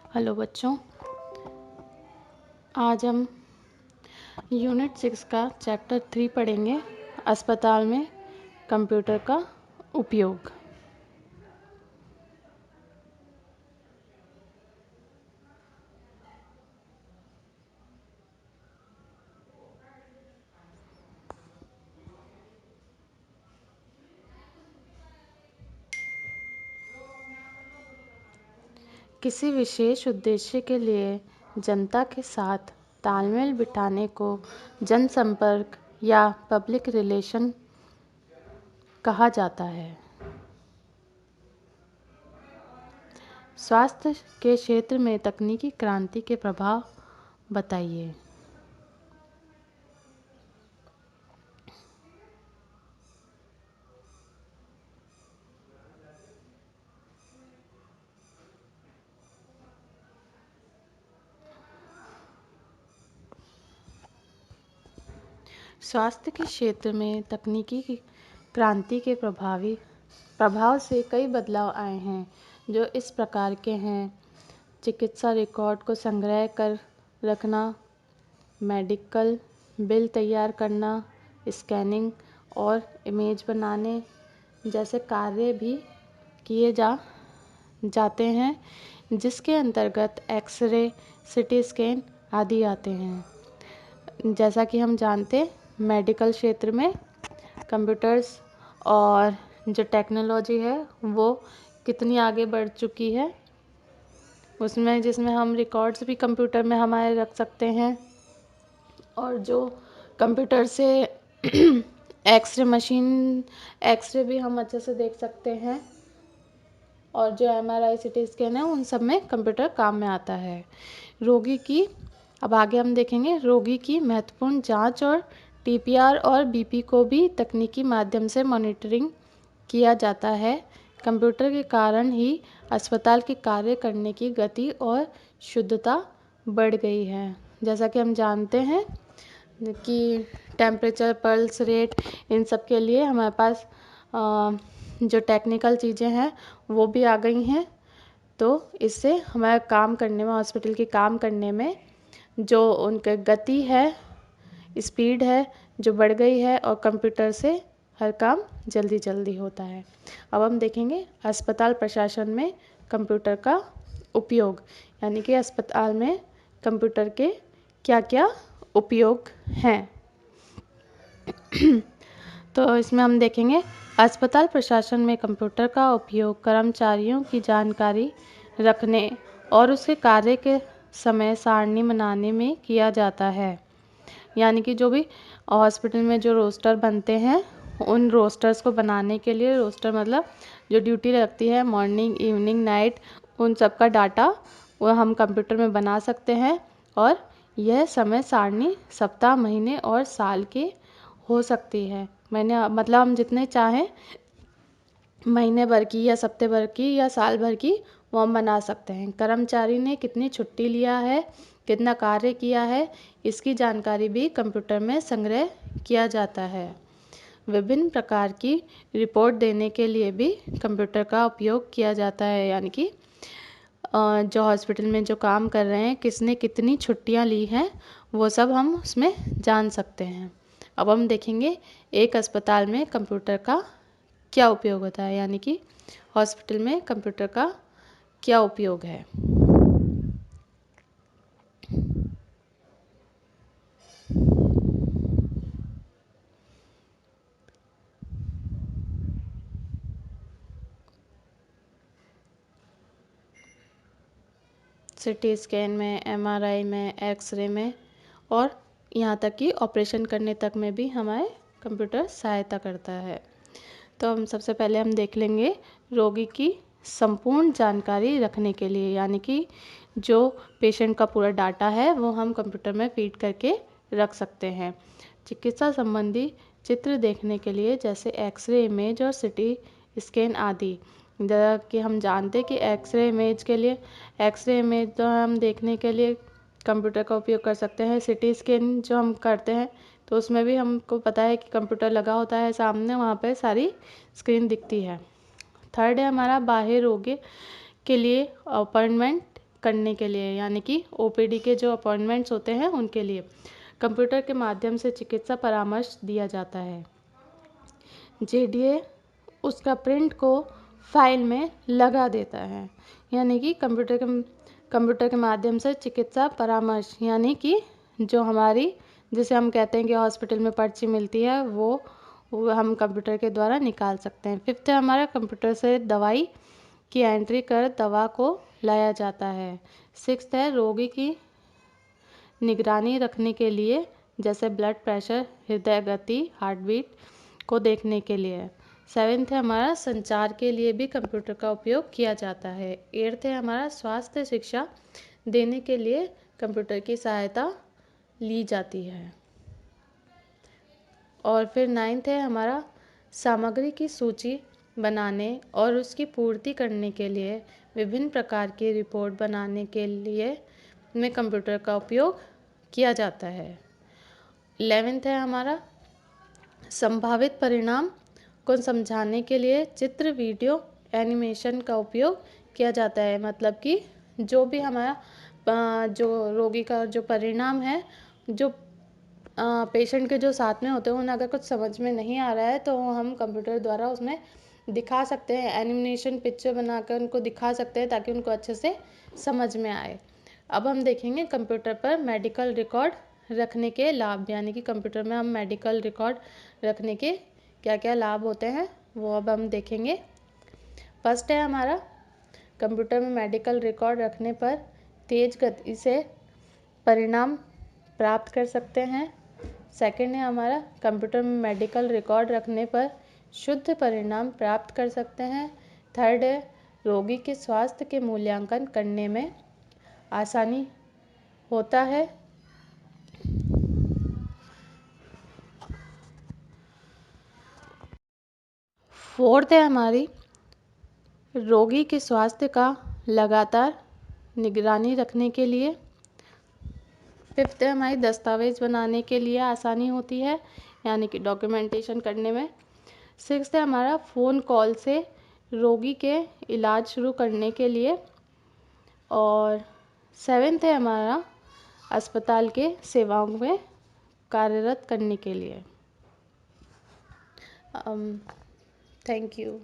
Hello बच्चों, आज हम यूनिट 6 का चैप्टर 3 पढ़ेंगे। अस्पताल में कंप्यूटर का उपयोग। किसी विशेष उद्देश्य के लिए जनता के साथ तालमेल बिठाने को जनसंपर्क या पब्लिक रिलेशन कहा जाता है। स्वास्थ्य के क्षेत्र में तकनीकी क्रांति के प्रभाव बताइए। स्वास्थ्य के क्षेत्र में तकनीकी की क्रांति के प्रभाव से कई बदलाव आए हैं, जो इस प्रकार के हैं। चिकित्सा रिकॉर्ड को संग्रह कर रखना, मेडिकल बिल तैयार करना, स्कैनिंग और इमेज बनाने जैसे कार्य भी किए जाते हैं, जिसके अंतर्गत एक्सरे, सीटी स्कैन आदि आते हैं। जैसा कि हम जानते, मेडिकल क्षेत्र में कंप्यूटर्स और जो टेक्नोलॉजी है वो कितनी आगे बढ़ चुकी है, जिसमें हम रिकॉर्ड्स भी कंप्यूटर में हमारे रख सकते हैं। और जो कंप्यूटर से एक्सरे भी हम अच्छे से देख सकते हैं। और जो MRI सीटी स्कैन है, उन सब में कंप्यूटर काम में आता है। अब आगे हम देखेंगे रोगी की महत्वपूर्ण जांच और TPR और BP को भी तकनीकी माध्यम से मॉनिटरिंग किया जाता है। कंप्यूटर के कारण ही अस्पताल के कार्य करने की गति और शुद्धता बढ़ गई है। जैसा कि हम जानते हैं कि टेम्परेचर, पल्स रेट, इन सब के लिए हमारे पास जो टेक्निकल चीज़ें हैं वो भी आ गई हैं। तो इससे हमारा काम करने में, हॉस्पिटल के काम करने में जो उनका गति है, स्पीड है, जो बढ़ गई है, और कंप्यूटर से हर काम जल्दी जल्दी होता है। अब हम देखेंगे अस्पताल प्रशासन में कंप्यूटर का उपयोग, यानी कि अस्पताल में कंप्यूटर के क्या क्या उपयोग हैं। तो इसमें हम देखेंगे अस्पताल प्रशासन में कंप्यूटर का उपयोग कर्मचारियों की जानकारी रखने और उसके कार्य के समय सारणी बनाने में किया जाता है। यानी कि जो भी हॉस्पिटल में जो रोस्टर बनते हैं, उन रोस्टर्स को बनाने के लिए, रोस्टर मतलब जो ड्यूटी लगती है मॉर्निंग, इवनिंग, नाइट, उन सब का डाटा वो हम कंप्यूटर में बना सकते हैं। और यह समय सारणी सप्ताह, महीने और साल के हो सकती है। मतलब हम जितने चाहें महीने भर की या सप्ते भर की या साल भर की वो हम बना सकते हैं। कर्मचारी ने कितनी छुट्टी लिया है, कितना कार्य किया है, इसकी जानकारी भी कंप्यूटर में संग्रह किया जाता है। विभिन्न प्रकार की रिपोर्ट देने के लिए भी कंप्यूटर का उपयोग किया जाता है। यानी कि जो हॉस्पिटल में जो काम कर रहे हैं, किसने कितनी छुट्टियां ली हैं, वो सब हम उसमें जान सकते हैं। अब हम देखेंगे एक अस्पताल में कंप्यूटर का क्या उपयोग होता है, यानी कि हॉस्पिटल में कंप्यूटर का क्या उपयोग है। सीटी स्कैन में, MRI में, एक्सरे में और यहाँ तक कि ऑपरेशन करने तक में भी हमारे कंप्यूटर सहायता करता है। तो हम सबसे पहले हम देख लेंगे रोगी की संपूर्ण जानकारी रखने के लिए, यानी कि जो पेशेंट का पूरा डाटा है वो हम कंप्यूटर में फीड करके रख सकते हैं। चिकित्सा संबंधी चित्र देखने के लिए, जैसे एक्सरे इमेज और सीटी स्कैन आदि। जैसा कि हम जानते कि एक्सरे इमेज तो हम देखने के लिए कंप्यूटर का उपयोग कर सकते हैं। सीटी स्कैन जो हम करते हैं तो उसमें भी हमको पता है कि कंप्यूटर लगा होता है सामने, वहाँ पे सारी स्क्रीन दिखती है। थर्ड है हमारा बाह्य रोगी के लिए अपॉइंटमेंट करने के लिए, यानी कि ओपीडी के जो अपॉइंटमेंट्स होते हैं उनके लिए कंप्यूटर के माध्यम से चिकित्सा परामर्श दिया जाता है। जेडीए उसका प्रिंट को फाइल में लगा देता है, यानी कि कंप्यूटर के माध्यम से चिकित्सा परामर्श, यानी कि जो हमारी, जिसे हम कहते हैं कि हॉस्पिटल में पर्ची मिलती है, वो हम कंप्यूटर के द्वारा निकाल सकते हैं। फिफ्थ है हमारा, कंप्यूटर से दवाई की एंट्री कर दवा को लाया जाता है। सिक्स्थ है, रोगी की निगरानी रखने के लिए, जैसे ब्लड प्रेशर, हृदय गति, हार्ट बीट को देखने के लिए। सेवेंथ है हमारा, संचार के लिए भी कंप्यूटर का उपयोग किया जाता है। एट्थ है हमारा, स्वास्थ्य शिक्षा देने के लिए कंप्यूटर की सहायता ली जाती है। और फिर नाइन्थ है हमारा, सामग्री की सूची बनाने और उसकी पूर्ति करने के लिए, विभिन्न प्रकार की रिपोर्ट बनाने के लिए में कंप्यूटर का उपयोग किया जाता है। 11th है हमारा, संभावित परिणाम को समझाने के लिए चित्र, वीडियो, एनिमेशन का उपयोग किया जाता है। मतलब कि जो भी हमारा जो रोगी का जो परिणाम है, जो पेशेंट के जो साथ में होते हैं, उन्हें अगर कुछ समझ में नहीं आ रहा है तो हम कंप्यूटर द्वारा उसमें दिखा सकते हैं, एनिमेशन पिक्चर बनाकर उनको दिखा सकते हैं ताकि उनको अच्छे से समझ में आए। अब हम देखेंगे कंप्यूटर पर मेडिकल रिकॉर्ड रखने के लाभ, यानी कि कंप्यूटर में हम मेडिकल रिकॉर्ड रखने के क्या क्या लाभ होते हैं वो अब हम देखेंगे। फर्स्ट है हमारा, कंप्यूटर में मेडिकल रिकॉर्ड रखने पर तेज गति से परिणाम प्राप्त कर सकते हैं। सेकंड है हमारा, कंप्यूटर में मेडिकल रिकॉर्ड रखने पर शुद्ध परिणाम प्राप्त कर सकते हैं। थर्ड है, रोगी के स्वास्थ्य के मूल्यांकन करने में आसानी होता है। फोर्थ है हमारी, रोगी के स्वास्थ्य का लगातार निगरानी रखने के लिए। फिफ्थ है हमारी, दस्तावेज बनाने के लिए आसानी होती है, यानी कि डॉक्यूमेंटेशन करने में। सिक्स्थ है हमारा, फ़ोन कॉल से रोगी के इलाज शुरू करने के लिए। और सेवेंथ है हमारा, अस्पताल के सेवाओं में कार्यरत करने के लिए। Thank you.